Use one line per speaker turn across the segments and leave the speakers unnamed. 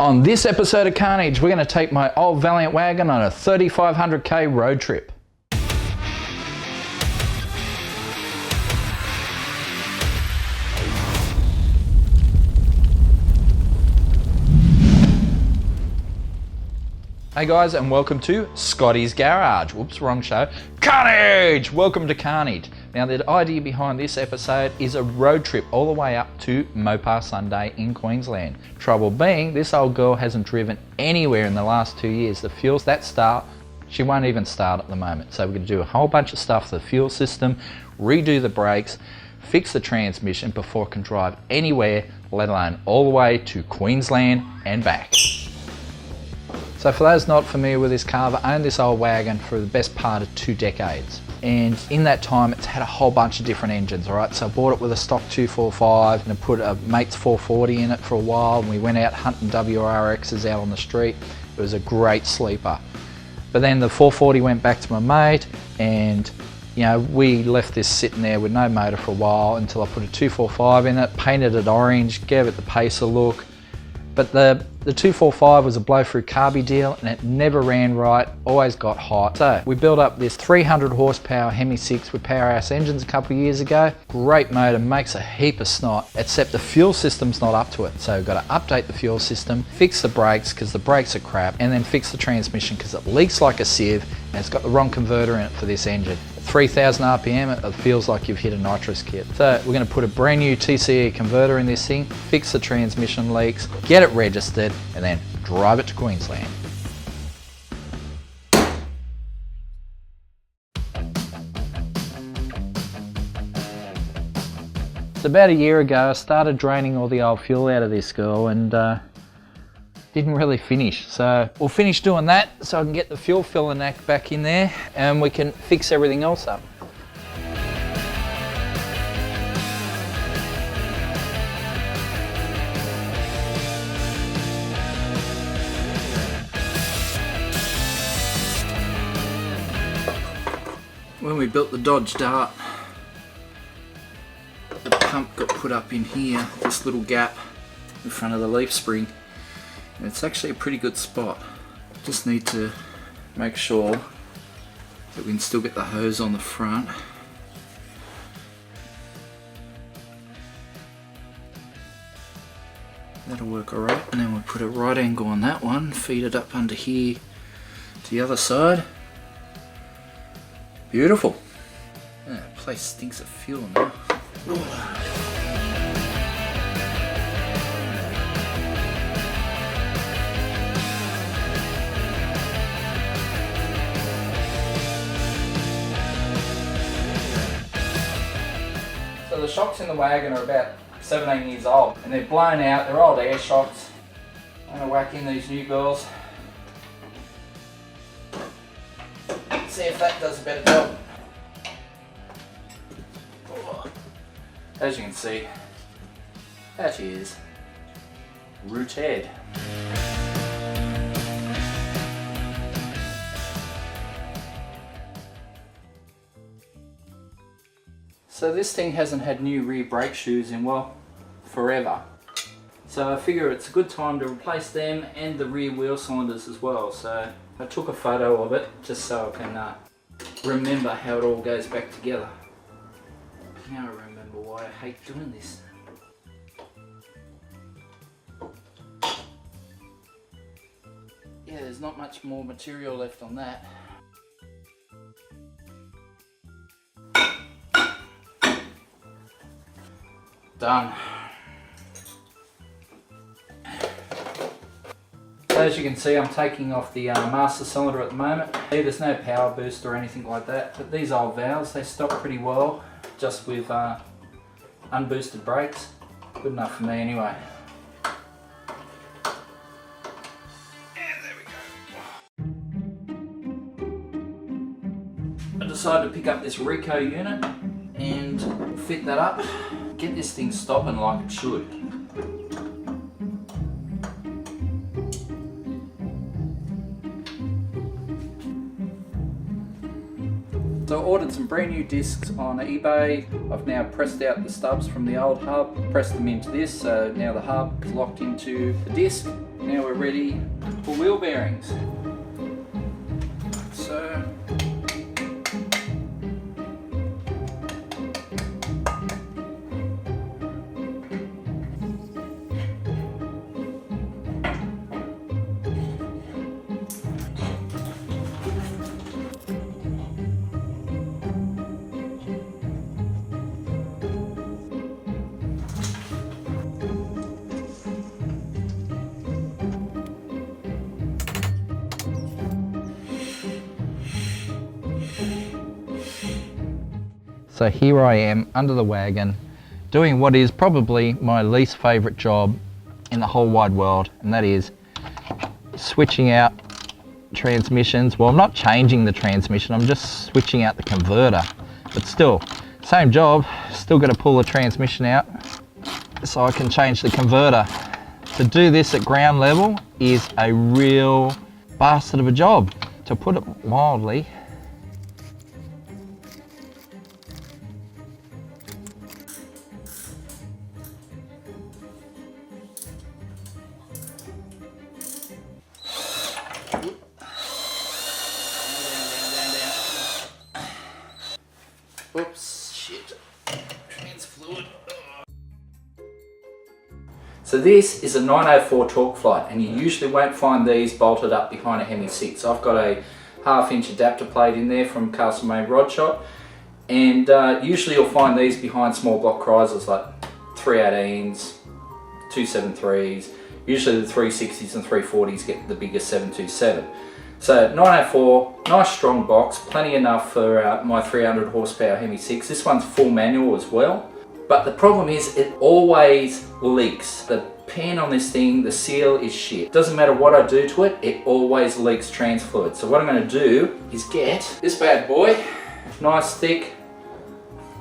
On this episode of Carnage, we're going to take my old Valiant Wagon on a 3,500k road trip. Hey guys, and welcome to Scotty's Garage. Whoops, wrong show. Carnage! Welcome to Carnage. Now the idea behind this episode is a road trip all the way up to Mopar Sunday in Queensland. Trouble being, this old girl hasn't driven anywhere in the last 2 years. The fuel's that start, she won't even start at the moment. So we're going to do a whole bunch of stuff to the fuel system, redo the brakes, fix the transmission before it can drive anywhere, let alone all the way to Queensland and back. So for those not familiar with this car, I've owned this old wagon for the best part of 2 decades. And in that time, it's had a whole bunch of different engines, all right? So I bought it with a stock 245 and I put a mate's 440 in it for a while, and we went out hunting WRXs out on the street. It was a great sleeper. But then the 440 went back to my mate, and you know, we left this sitting there with no motor for a while until I put a 245 in it, painted it orange, gave it the Pacer look. But the 245 was a blow-through carby deal, and it never ran right, always got hot. So we built up this 300 horsepower Hemi 6 with powerhouse engines a couple of years ago. Great motor, makes a heap of snot, except the fuel system's not up to it. So we've got to update the fuel system, fix the brakes because the brakes are crap, and then fix the transmission because it leaks like a sieve and it's got the wrong converter in it for this engine. 3,000 RPM, it feels like you've hit a nitrous kit. So we're going to put a brand new TCE converter in this thing, fix the transmission leaks, get it registered, and then drive it to Queensland. So about a year ago, I started draining all the old fuel out of this girl, and didn't really finish. So we'll finish doing that so I can get the fuel filling back in there and we can fix everything else up. When we built the Dodge Dart, the pump got put up in here, this little gap in front of the leaf spring. It's actually a pretty good spot. Just need to make sure that we can still get the hose on the front. That'll work alright, and then we'll put a right angle on that one, feed it up under here to the other side. Beautiful. That place stinks of fuel now. So the shocks in the wagon are about 17 years old and they're blown out, they're old air shocks. I'm going to whack in these new girls. See if that does a better job. As you can see, that is rooted. So this thing hasn't had new rear brake shoes in, well, forever. So I figure it's a good time to replace them and the rear wheel cylinders as well. So I took a photo of it just so I can remember how it all goes back together. Now I remember why I hate doing this. Yeah, there's not much more material left on that. Done. So as you can see, I'm taking off the master cylinder at the moment. There's no power boost or anything like that, but these old valves, they stop pretty well just with unboosted brakes. Good enough for me anyway. And there we go. I decided to pick up this Rico unit and fit that up. Get this thing stopping like it should. So I ordered some brand new discs on eBay. I've now pressed out the stubs from the old hub, pressed them into this, so now the hub is locked into the disc, Now we're ready for wheel bearings. So So here I am under the wagon doing what is probably my least favourite job in the whole wide world, and that is switching out transmissions. Well, I'm not changing the transmission, I'm just switching out the converter, but still, same job, still got to pull the transmission out so I can change the converter. To do this at ground level is a real bastard of a job, to put it mildly. Oops, shit. Trans fluid. So this is a 904 torque flight, and you usually won't find these bolted up behind a Hemi 6. I've got a 1/2 inch adapter plate in there from Castlemaine Rod Shop, and usually you'll find these behind small block Chrysers like 318s, 273s. Usually the 360s and 340s get the biggest 727. So 904, nice strong box, plenty enough for my 300 horsepower Hemi 6. This one's full manual as well. But the problem is it always leaks. The pan on this thing, the seal is shit. Doesn't matter what I do to it, it always leaks trans fluid. So what I'm going to do is get this bad boy, nice thick,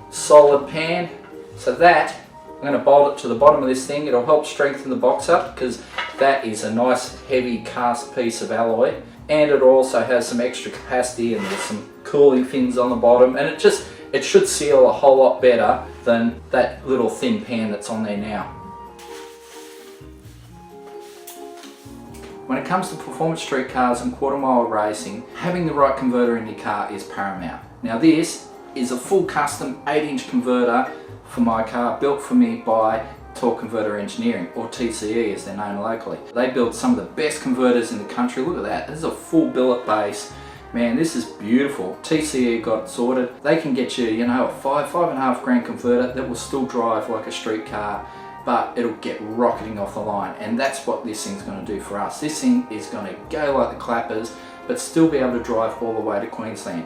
solid pan. So that, I'm going to bolt it to the bottom of this thing. It'll help strengthen the box up because that is a nice heavy cast piece of alloy. And it also has some extra capacity, and there's some cooling fins on the bottom, and it should seal a whole lot better than that little thin pan that's on there now. When it comes to performance street cars and quarter mile racing, having the right converter in your car is paramount. Now this is a full custom 8-inch converter for my car, built for me by Torque Converter Engineering, or TCE as they're known locally. They build some of the best converters in the country. Look at that, this is a full billet base. Man, this is beautiful. TCE got it sorted. They can get you, you know, a five and a half grand converter that will still drive like a street car, but it'll get rocketing off the line. And that's what this thing's gonna do for us. This thing is gonna go like the clappers, but still be able to drive all the way to Queensland.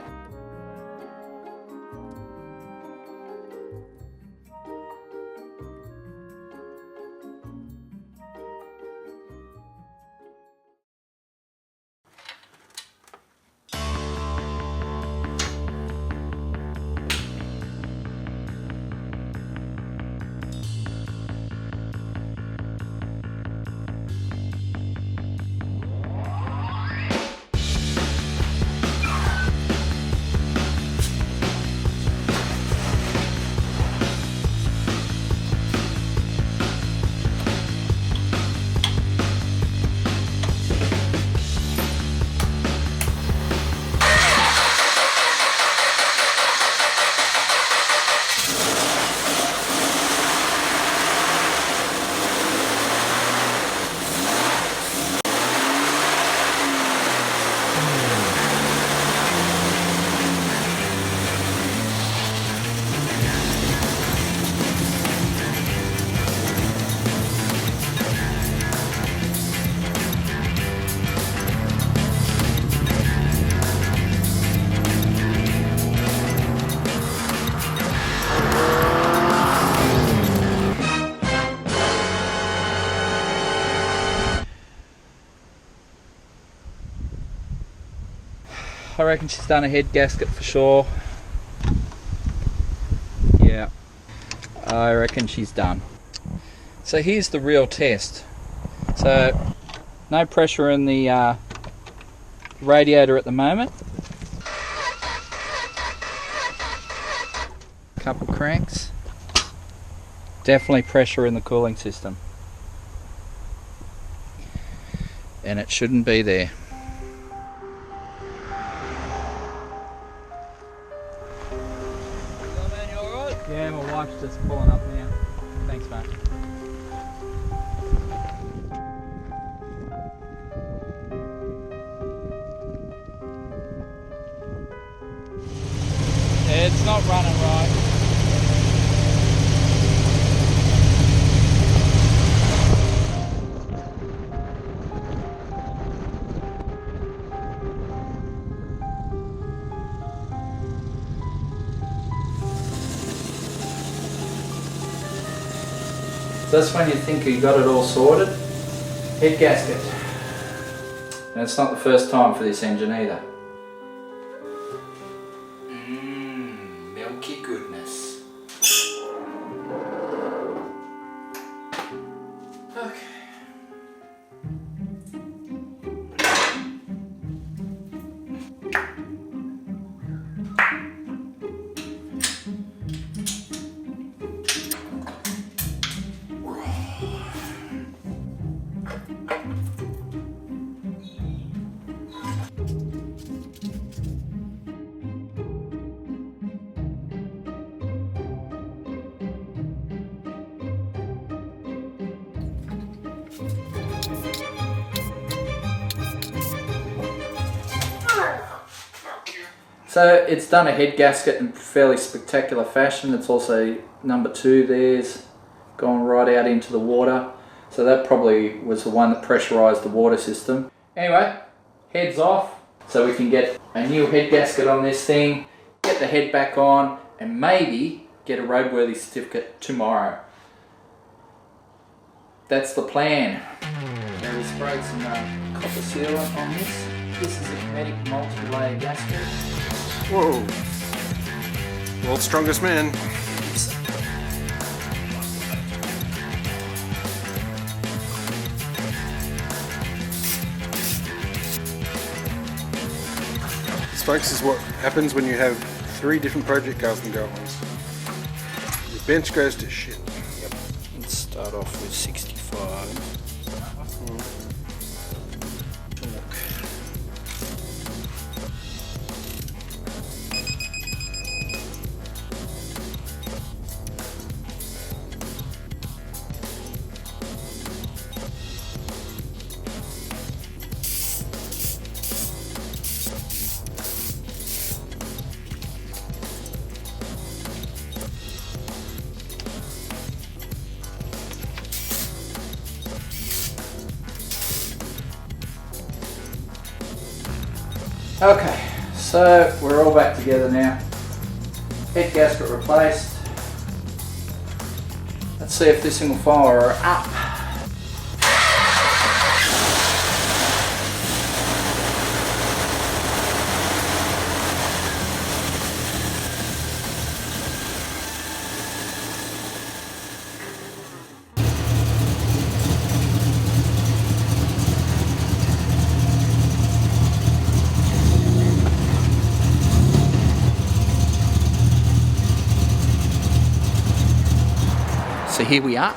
I reckon she's done a head gasket for sure. Yeah, I reckon she's done. So here's the real test. So no pressure in the radiator at the moment. Couple cranks. Definitely pressure in the cooling system. and it shouldn't be there. Yeah, my wife's just pulling up now. Thanks, mate. Yeah, it's not running right. So that's when you think you got it all sorted. Head gasket. And it's not the first time for this engine either. Milky goodness. Okay. So it's done a head gasket in fairly spectacular fashion. It's also number 2 there's gone right out into the water. So that probably was the one that pressurized the water system. Anyway, head's off. So we can get a new head gasket on this thing, get the head back on, and maybe get a roadworthy certificate tomorrow. That's the plan. Now we sprayed some copper sealant on this. This is a Kinetic multi-layer gasket.
Whoa. World's strongest man. Folks, is what happens when you have 3 different project cars and go at once. Your bench goes to shit.
Yep. Let's start off with 65. Okay, so we're all back together now. Head gasket replaced. Let's see if this thing will fire up. So here we are,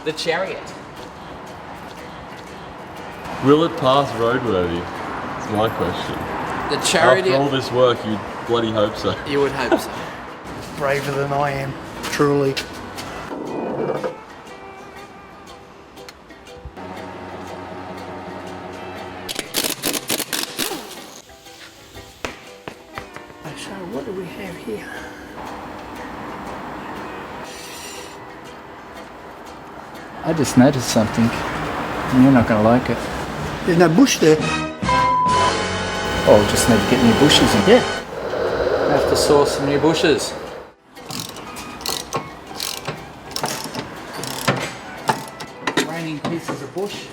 the Chariot.
Will it pass roadworthy? That's my question.
The Chariot.
After all this work, you'd bloody hope so.
You would hope so.
Braver than I am, truly. So what do we have here?
I just noticed something, and you're not going to like it.
There's no bush there.
Oh, we just need to get new bushes in.
Yeah.
I have to source some new bushes. Raining pieces of bush.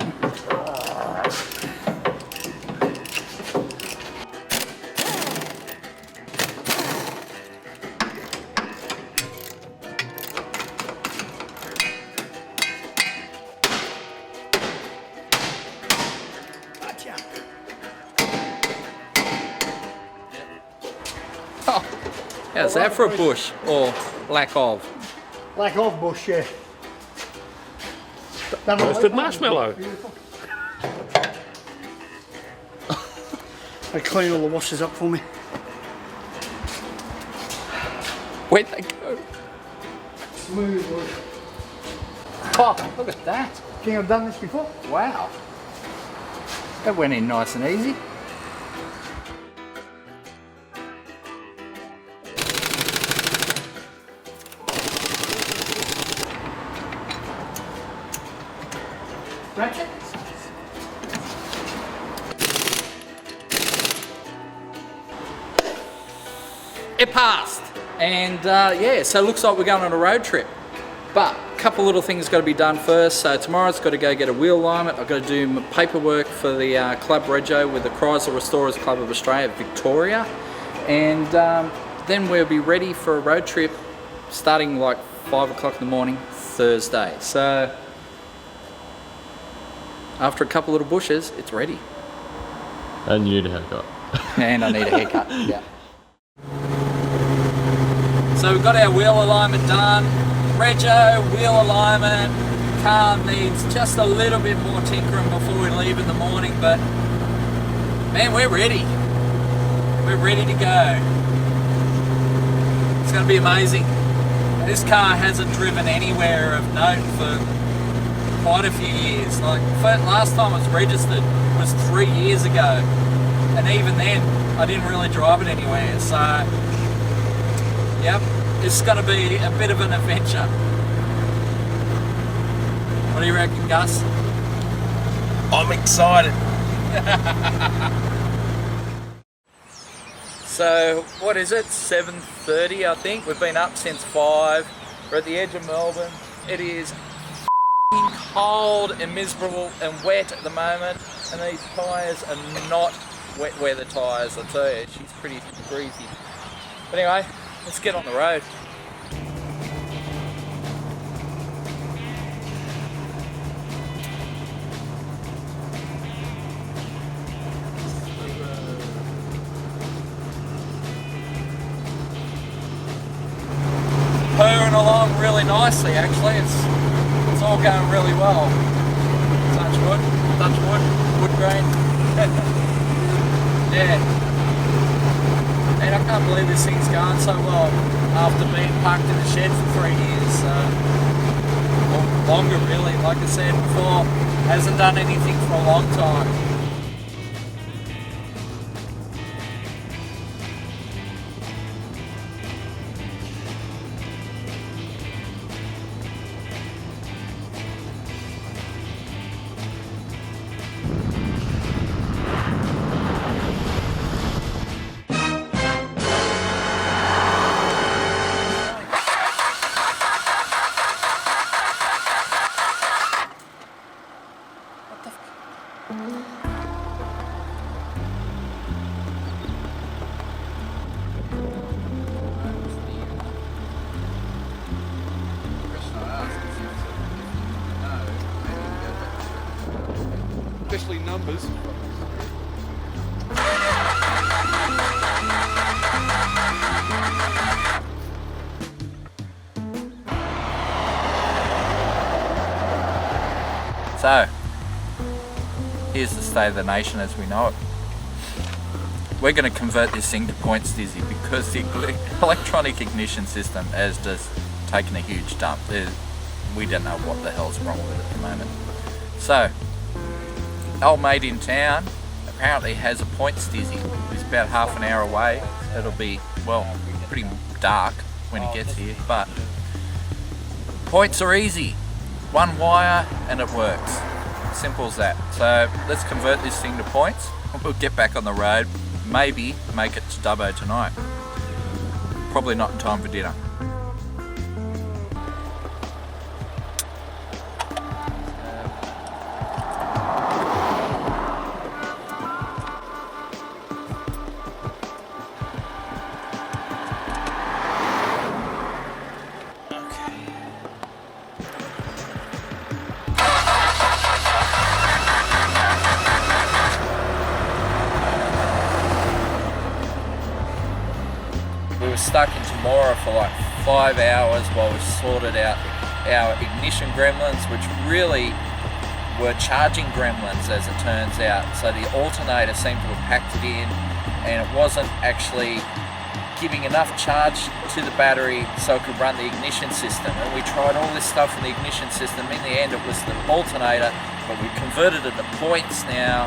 Oh, how's that for a bush, or lack of?
Lack of bush, yeah.
Roasted marshmallow.
Beautiful. They clean all the washers up for me.
Where'd they go?
Smoothly.
Oh, look at that.
Think I've done this before?
Wow. That went in nice and easy.
Ratchet?
It passed. And yeah, so it looks like we're going on a road trip. But a couple little things got to be done first. So tomorrow's got to go get a wheel alignment. I've got to do my paperwork for the Club Rego with the Chrysler Restorers Club of Australia, Victoria. And then we'll be ready for a road trip starting like 5 o'clock in the morning, Thursday. So after a couple little bushes, it's ready.
And you need a haircut.
And I need a haircut, yeah. So we've got our wheel alignment done. Rego, wheel alignment. Car needs just a little bit more tinkering before we leave in the morning, but man, we're ready. We're ready to go. It's going to be amazing. This car hasn't driven anywhere of note for quite a few years. Like, last time it was registered was 3 years ago, and even then I didn't really drive it anywhere. So yep, it's going to be a bit of an adventure. What do you reckon, Gus?
I'm excited.
So what is it, 7:30 I think? We've been up since 5. We're at the edge of Melbourne. It is cold and miserable and wet at the moment, and these tyres are not wet weather tyres, I tell you. She's pretty greasy. But anyway, let's get on the road. Purring along really nicely, actually. It's all going really well. Touch wood, wood grain. Yeah. And I can't believe this thing's going so well after being parked in the shed for 3 years. Or longer, really. Like I said before, hasn't done anything for a long time.
Especially numbers.
So, here's the state of the nation as we know it. We're going to convert this thing to points dizzy because the electronic ignition system has just taken a huge dump. We don't know what the hell's wrong with it at the moment. So, old mate in town apparently has a points dizzy. He's about half an hour away. It'll be, well, pretty dark when he gets here, but points are easy. One wire and it works. Simple as that. So let's convert this thing to points. We'll get back on the road. Maybe make it to Dubbo tonight. Probably not in time for dinner. We were stuck in Temora for like 5 hours while we sorted out our ignition gremlins, which really were charging gremlins, as it turns out. So the alternator seemed to have packed it in, and it wasn't actually giving enough charge to the battery so it could run the ignition system. And we tried all this stuff in the ignition system. In the end, it was the alternator, but we've converted it to points now,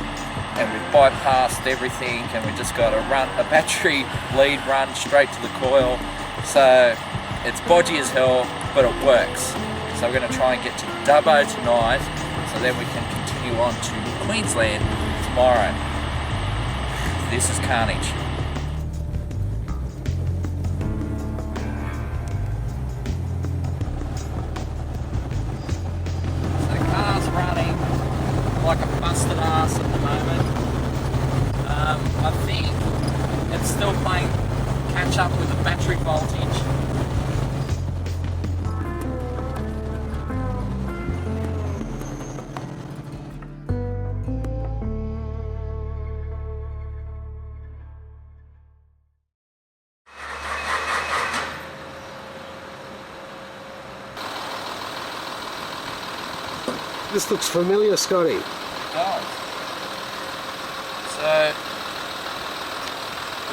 and we've bypassed everything, and we just got a battery lead run straight to the coil. So it's bodgy as hell, but it works. So we're going to try and get to Dubbo tonight, so then we can continue on to Queensland tomorrow. This is Carnage. Like a busted ass at the moment. I think it's still playing catch up with the battery voltage.
This looks familiar, Scotty.
Oh. So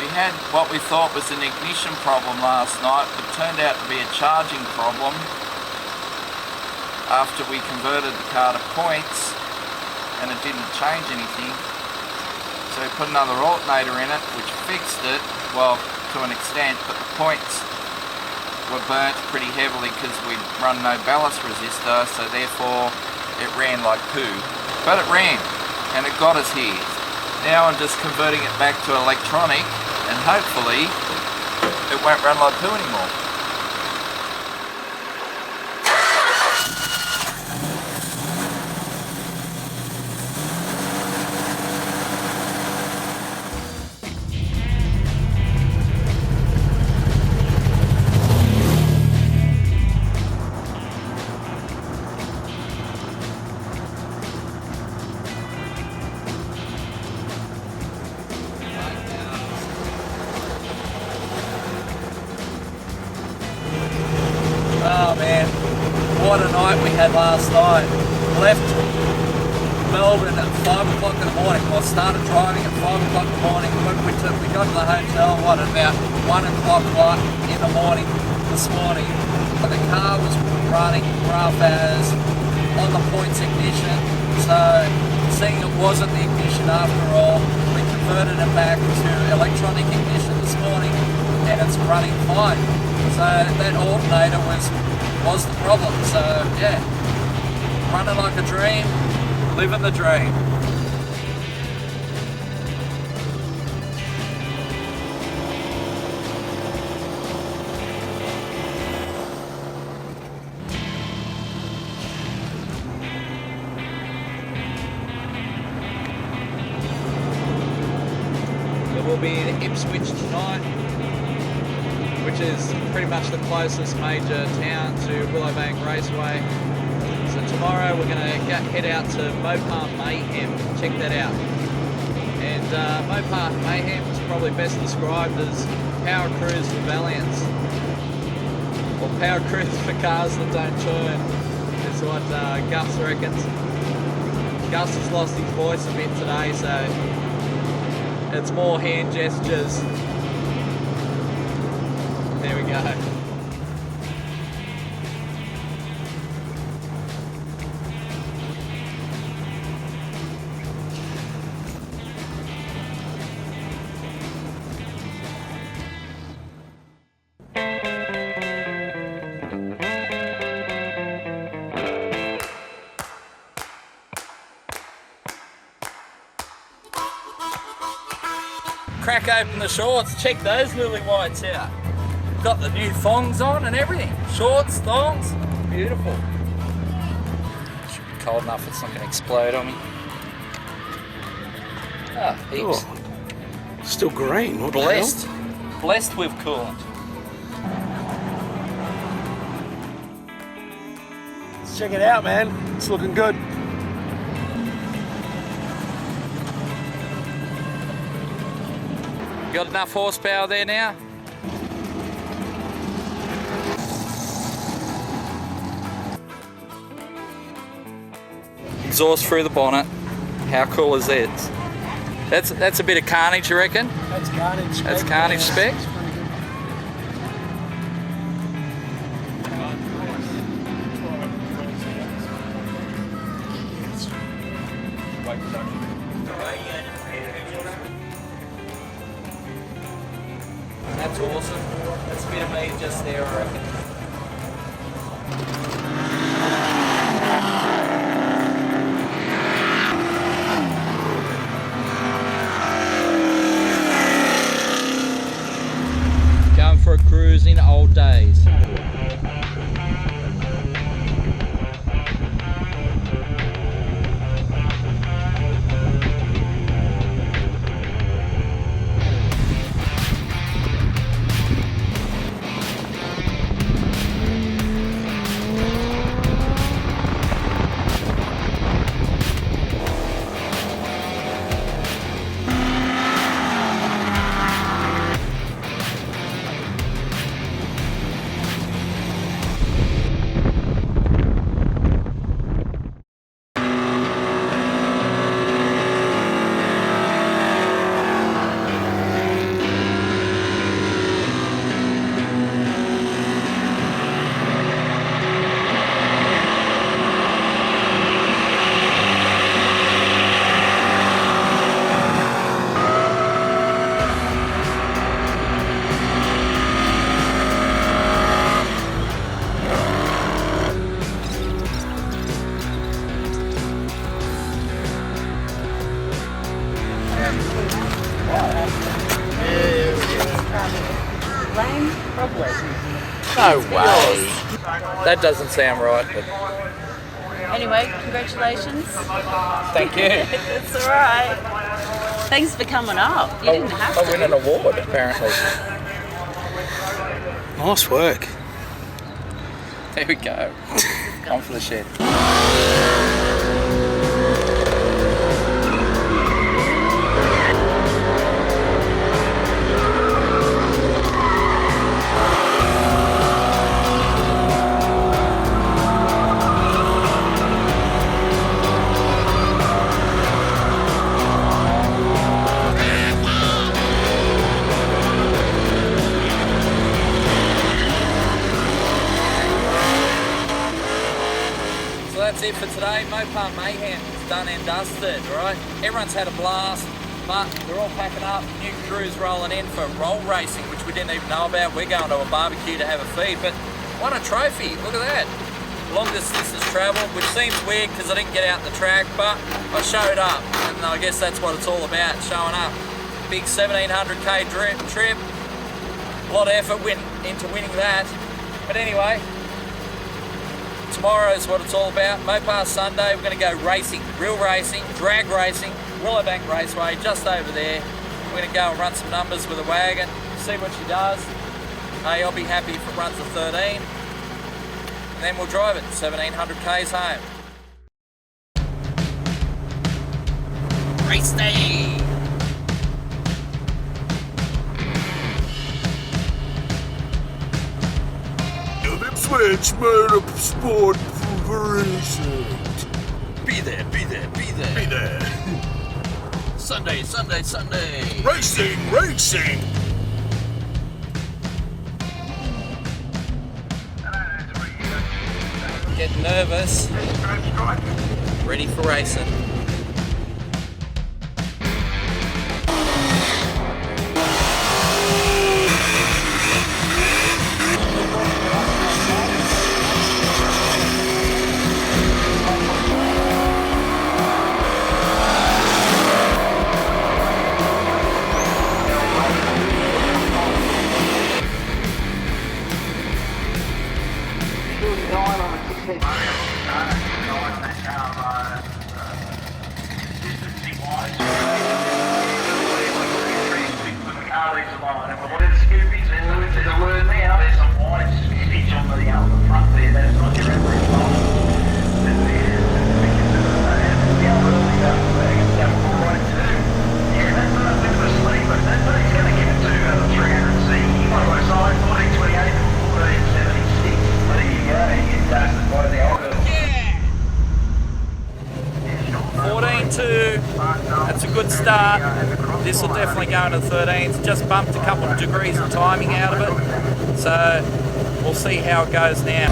we had what we thought was an ignition problem last night, but turned out to be a charging problem after we converted the car to points, and it didn't change anything. So we put another alternator in it, which fixed it, well, to an extent, but the points were burnt pretty heavily because we'd run no ballast resistor, so therefore it ran like poo. But it ran, and it got us here. Now I'm just converting it back to electronic, and hopefully it won't run like poo anymore. Oh man, what a night we had last night. Left Melbourne at 5 o'clock in the morning. Well, started driving at 5 o'clock in the morning. We got to the hotel, at about 1 o'clock in the morning this morning. The car was running rough as on the points ignition. So seeing it wasn't the ignition after all, we converted it back to electronic ignition this morning, and it's running fine. So that alternator was the problem. So yeah, running like a dream, living the dream. So we'll be in Ipswich tonight, which is pretty much the closest major town to Willowbank Raceway. So tomorrow we're going to head out to Mopar Mayhem, check that out. And Mopar Mayhem is probably best described as power cruise for Valiants, or power cruise for cars that don't turn, is what Gus reckons. Gus has lost his voice a bit today, so it's more hand gestures. There we go. Crack open the shorts, check those lily whites out. Got the new thongs on and everything. Shorts, thongs, beautiful. Should be cold enough it's not going to explode on me. Ah, heaps.
Oh, still green, what
Blessed.
the hell?
Blessed with coolant.
Let's check it out, man. It's looking good.
Got enough horsepower there now? exhaust through the bonnet. How cool is this? That's a bit of Carnage, you reckon?
That's Carnage.
That's Carnage spec. That's awesome. That's a bit of me just there, I reckon. Going for a cruise in old days. No way. That doesn't sound right, but
Anyway, congratulations.
thank you.
It's all right. Thanks for coming up. You didn't have
I
to.
win an award, apparently.
Nice work.
There we go. On for the shed. That's it for today. Mopar Mayhem is done and dusted, right? Everyone's had a blast, but they're all packing up. New crews rolling in for roll racing, which we didn't even know about. We're going to a barbecue to have a feed, but what a trophy. Look at that. Long distance travelled, which seems weird because I didn't get out the track, but I showed up, and I guess that's what it's all about, showing up. Big 1700k trip. A lot of effort went into winning that. But anyway, tomorrow is what it's all about. Mopar Sunday, we're going to go racing, real racing, drag racing, Willowbank Raceway, just over there. We're going to go and run some numbers with a wagon, see what she does. Hey, I'll be happy if it runs the 13. And then we'll drive it 1700 k's home. Race day!
Switch motorsport racing.
Be there, be there, be there.
Be there.
Sunday, Sunday, Sunday.
Racing, racing.
Get nervous. Ready for racing. 4.2, that's a good start. This will definitely go into 13s. Just bumped a couple of degrees of timing out of it. So we'll see how it goes now.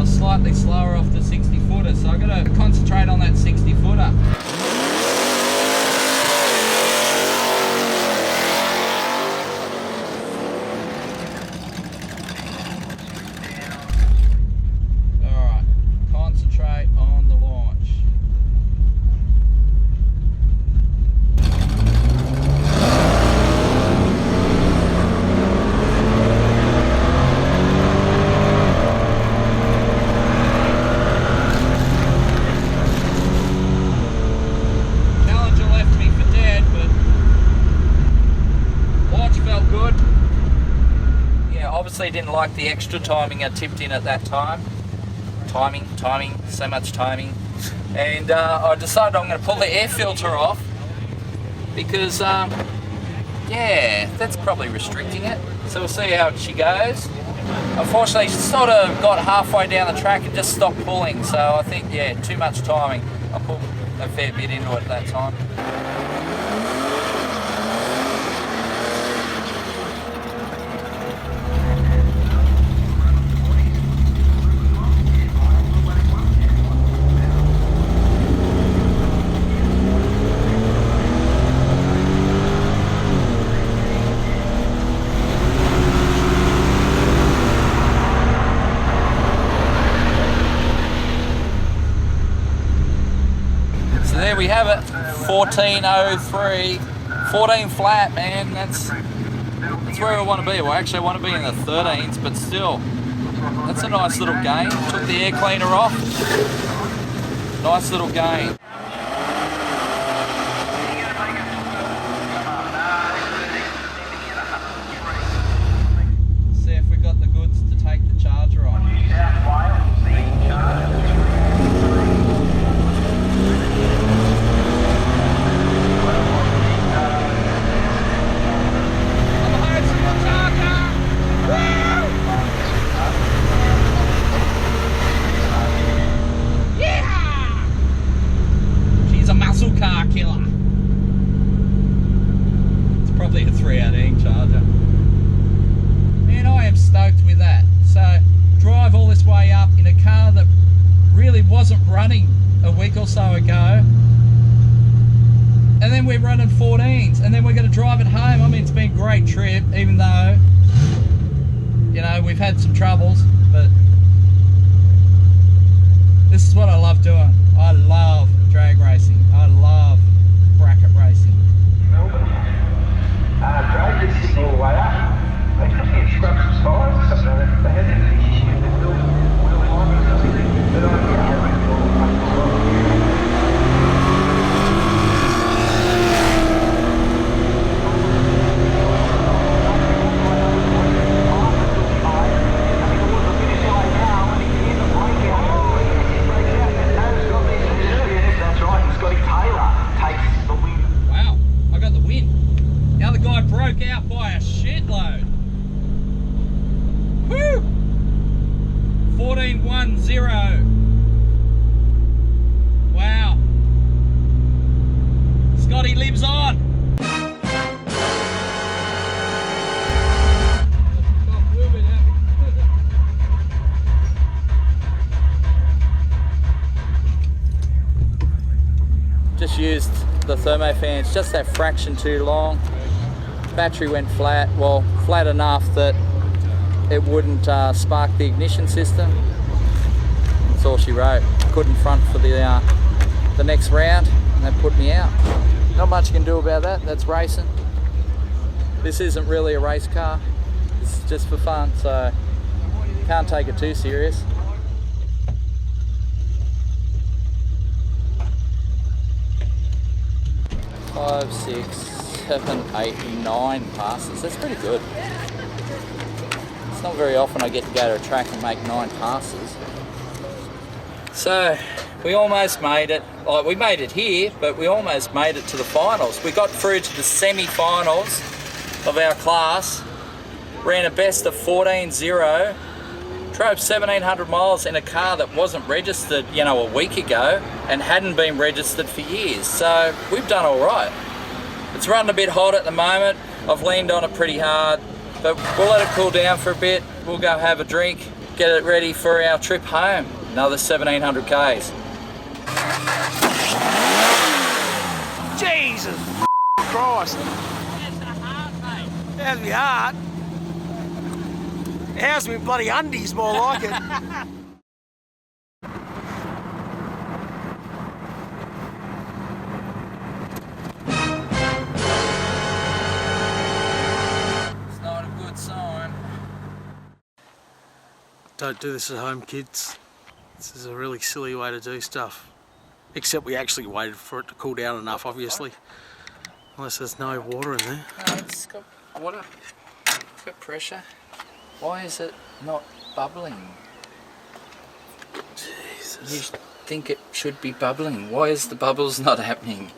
Slightly slower off the 60 footer, so I've got to concentrate on that 60 footer. Alright, concentrate on the launch. Obviously didn't like the extra timing I tipped in at that time. Timing, so much timing. And I decided I'm going to pull the air filter off because, yeah, that's probably restricting it. So we'll see how she goes. Unfortunately, she sort of got halfway down the track and just stopped pulling. So I think, yeah, too much timing. I put a fair bit into it at that time. There we have it, 14.03, 14 flat, man. That's where I want to be. Well, actually I want to be in the 13s, but still, that's a nice little gain. Took the air cleaner off. Nice little gain. See if we got the goods to take the charger on. Car killer. It's probably a 318 charger. Man, I am stoked with that. So, drive all this way up in a car that really wasn't running a week or so ago. And then we're running 14s. And then we're going to drive it home. I mean, it's been a great trip, even though, you know, we've had some troubles. But this is what I love doing. I love drag racing. I love bracket racing.
Drag this signal all the way up. They took it scrub some tires or something like that. They had an issue with the wheel alignment or something. But
broke out by a shitload. Woo! 14.10. Wow. Scotty lives on. Just used the thermo fans just that fraction too long. Battery went flat, well, flat enough that it wouldn't spark the ignition system. That's all she wrote. Couldn't front for the next round, and that put me out. Not much you can do about that. That's racing. This isn't really a race car. This is just for fun, so can't take it too serious. Five, 6, 7, 8, 9 passes. That's pretty good. It's not very often I get to go to a track and make 9 passes. So we almost made it. Like, we made it here, but we almost made it to the finals. We got through to the semi-finals of our class. Ran a best of 14.0. Drove 1,700 miles in a car that wasn't registered, you know, a week ago and hadn't been registered for years. So we've done all right. It's running a bit hot at the moment. I've leaned on it pretty hard, but we'll let it cool down for a bit. We'll go have a drink, get it ready for our trip home. Another 1,700 Ks.
Jesus Christ. How's me heart? How's me bloody undies, more like it?
It's not a good sign.
Don't do this at home, kids. This is a really silly way to do stuff. Except we actually waited for it to cool down enough, obviously. Unless there's no water in there.
No, it's got water. It's got pressure. Why is it not bubbling?
Jesus.
You think it should be bubbling. Why is the bubbles not happening?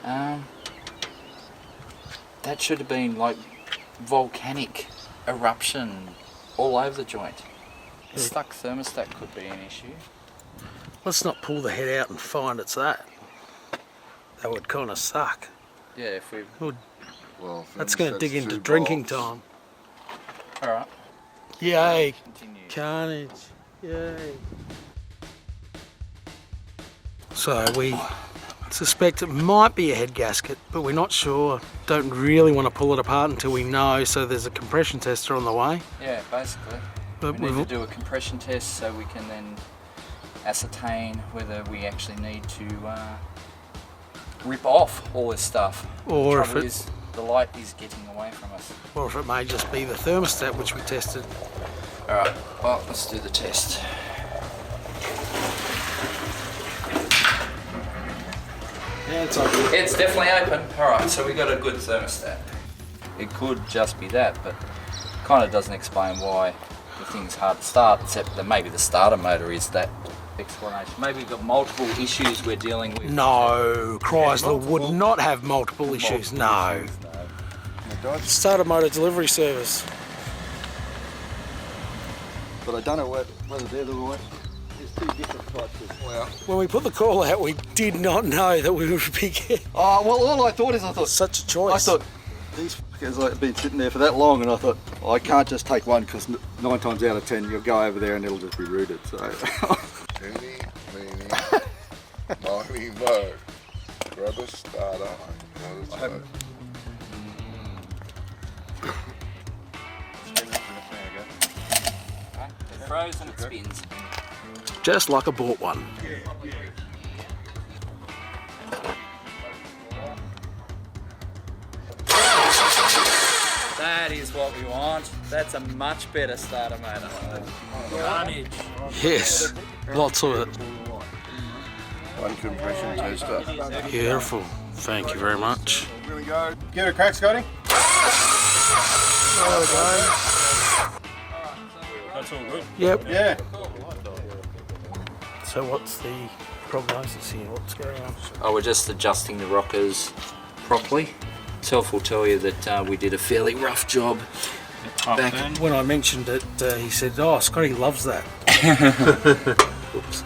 That should have been like volcanic eruption all over the joint. A stuck thermostat could be an issue.
Let's not pull the head out and find it's that. That would kind of suck.
Yeah, if we...
That's going to dig into drinking time.
Alright.
Yay.
Continue.
Carnage. Yay. So we suspect it might be a head gasket, but we're not sure. Don't really want to pull it apart until we know, so there's a compression tester on the way.
Yeah, basically.
But
We need to do a compression test so we can then ascertain whether we actually need to rip off all this stuff.
Or
The
if
trouble
it-
is, the light is getting away from us.
or if it may just be the thermostat which we tested.
Alright, well, let's do the test.
Yeah, it's open.
It's definitely open. Alright, so we got a good thermostat. It could just be that, but kind of doesn't explain why the thing's hard to start, except that maybe the starter motor is that explanation. Maybe we've got multiple issues we're dealing with.
No, Chrysler would not have multiple issues. No. Starter motor delivery service.
But I don't know whether they're the right. There's 2 different types of. Well.
When we put the call out, we did not know that we would be getting
Oh well, all I thought is
such a choice.
I thought these fuckers have been sitting there for that long, and I thought I can't just take one because 9 times out of 10 you'll go over there and it'll just be rooted. So.
Eeny, meeny, miny, mo. Grab a starter.
It froze and it spins.
Just like I bought one.
That is what we want. That's a much better starter motor. Carnage.
Yes, lots of it.
One compression tester.
Beautiful. Thank you very much.
Here we go. Give it a crack, Scotty.
That's all good.
Yep.
Yeah.
So what's the prognosis here? What's going on?
Oh, we're just adjusting the rockers properly. Self will tell you that we did a fairly rough job back.
When I mentioned it, he said, "Oh, Scotty loves that."
Oops.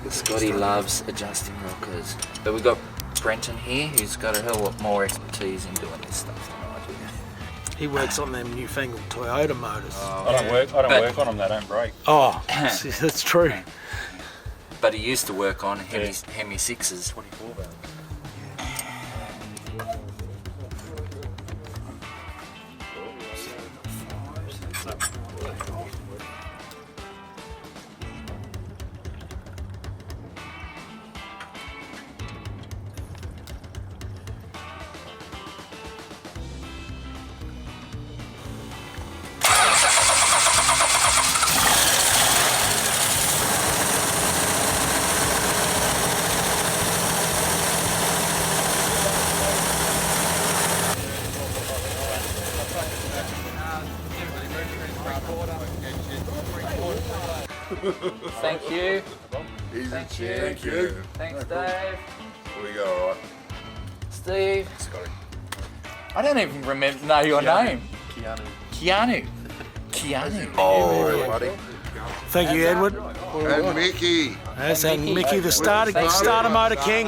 Scotty loves adjusting rockers. But we've got Brenton here, who's got a hell of a lot more expertise in doing this stuff than I do.
He works on them newfangled Toyota motors.
I don't work on them, they don't break.
Oh, that's true.
But he used to work on Hemi 6s. What do you call that? Thank you.
Easy
Thank you.
Thank you.
Thanks, Dave.
We go, all right.
Steve.
Scotty.
I don't even know your name. Keanu.
Oh, buddy.
Thank you, Edward.
And Mickey.
That's Mickey, the starter motor king.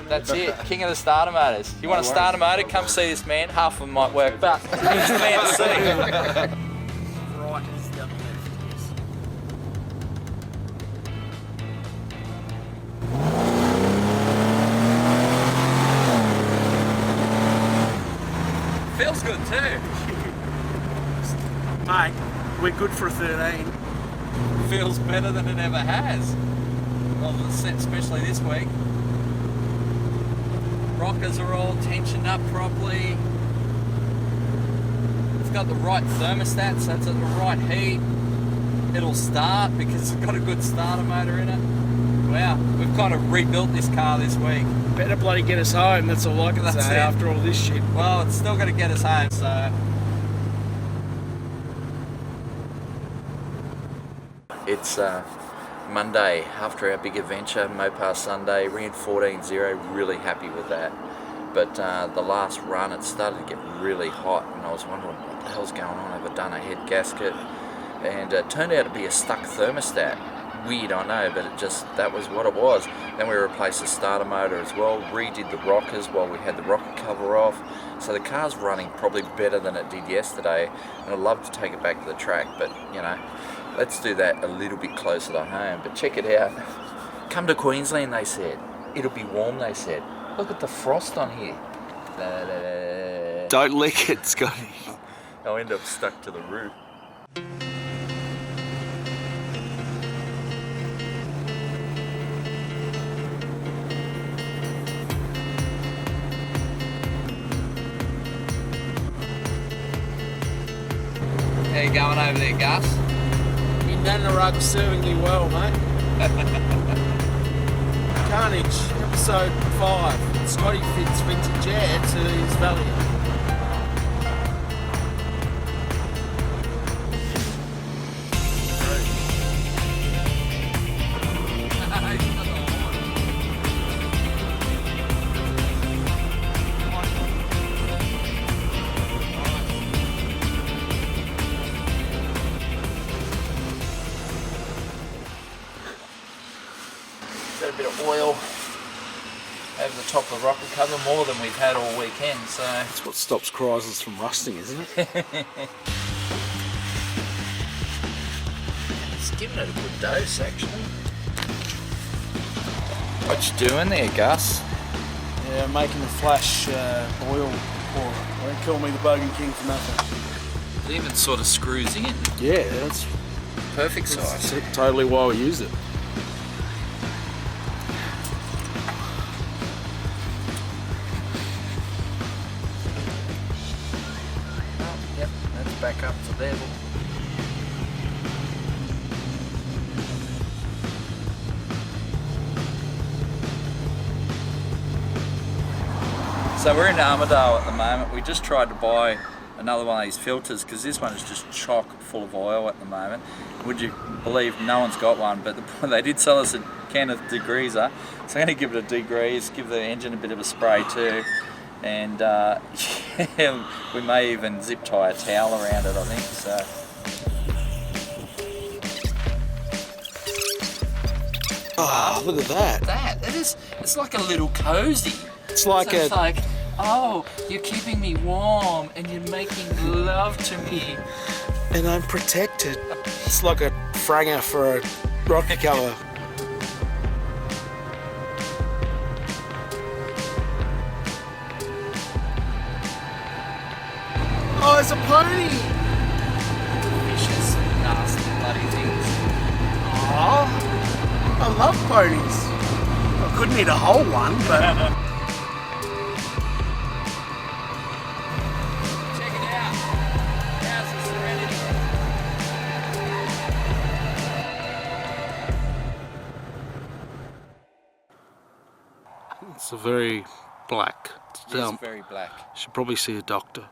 That's it, king of the starter motors. You want a starter motor? Come see this man. Half of them might work, but he's the man to see. Feels good too.
Mate, we're good for a 13.
Feels better than it ever has. Well, especially this week. Rockers are all tensioned up properly. It's got the right thermostat, so it's at the right heat. It'll start because it's got a good starter motor in it. Wow, we've kind of rebuilt this car this week.
Better bloody get us home, that's all I can
That's
say
it.
after all this shit.
Well, it's still got to get us home, so. It's Monday after our big adventure, Mopar Sunday, ran 14.0, really happy with that. But the last run, it started to get really hot and I was wondering what the hell's going on. Have I done a head gasket? And it turned out to be a stuck thermostat. Weird, I know, but that was what it was. Then we replaced the starter motor as well, redid the rockers while we had the rocker cover off. So the car's running probably better than it did yesterday, and I'd love to take it back to the track, but you know, let's do that a little bit closer to home. But check it out. Come to Queensland, they said. It'll be warm, they said. Look at the frost on here.
Don't lick it, Scotty.
I'll end up stuck to the roof. How you going over there, Gus?
You've done the rug servingly well, mate. Carnage, episode 5. Scotty fits vintage air to his Valiant.
Got a bit of oil over the top of the rocker cover, more than we've had all weekend, so.
That's what stops Chrysler's from rusting, isn't it?
It's giving it a good dose, actually. What you doing there, Gus?
Yeah, making the flash oil pour. Don't call me the Bogan King for nothing.
It even sort of screws in.
Yeah, that's
Perfect size.
totally why we use it.
Yep, that's back up to level. So we're in Armidale at the moment. We just tried to buy another one of these filters because this one is just chock full of oil at the moment. Would you believe no one's got one, but they did sell us a can of degreaser, so I'm going to give it a degrease, give the engine a bit of a spray too, and yeah, we may even zip tie a towel around it, I think. So.
Oh, look at that.
It's like a little cozy.
It's like
So it's like, oh, you're keeping me warm and you're making love to me.
and I'm protected. It's like a franger for a rocker cover. Oh, it's a pony!
Vicious, nasty, bloody things.
Oh, I love ponies. I couldn't eat a whole one, but...
Check it out. How's the Serenity?
It's a very black.
It's very black.
Should probably see a doctor.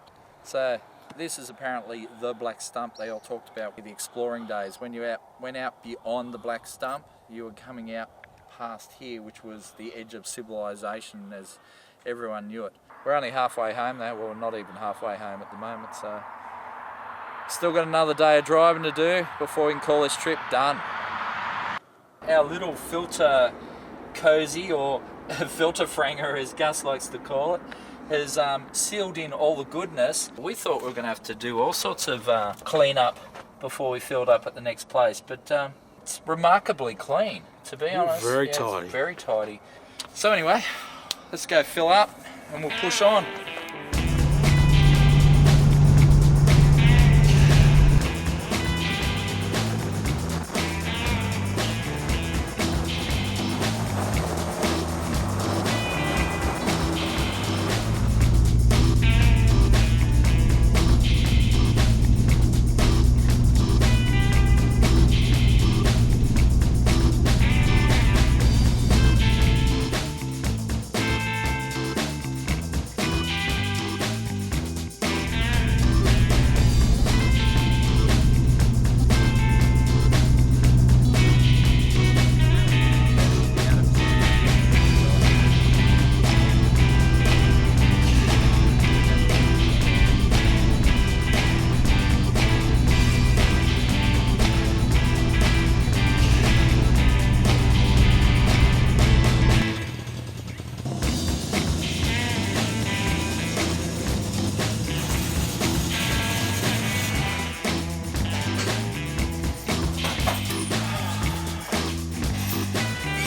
So this is apparently the black stump they all talked about in the exploring days. When you went out beyond the black stump, you were coming out past here, which was the edge of civilization as everyone knew it. We're only halfway home though, well, not even halfway home at the moment, so still got another day of driving to do before we can call this trip done. Our little filter cozy, or filter franger as Gus likes to call it, has sealed in all the goodness. We thought we were going to have to do all sorts of clean up before we filled up at the next place, but it's remarkably clean, to be honest.
Very
Yeah,
tidy.
it's very tidy. So anyway, let's go fill up and we'll push on.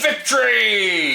Victory!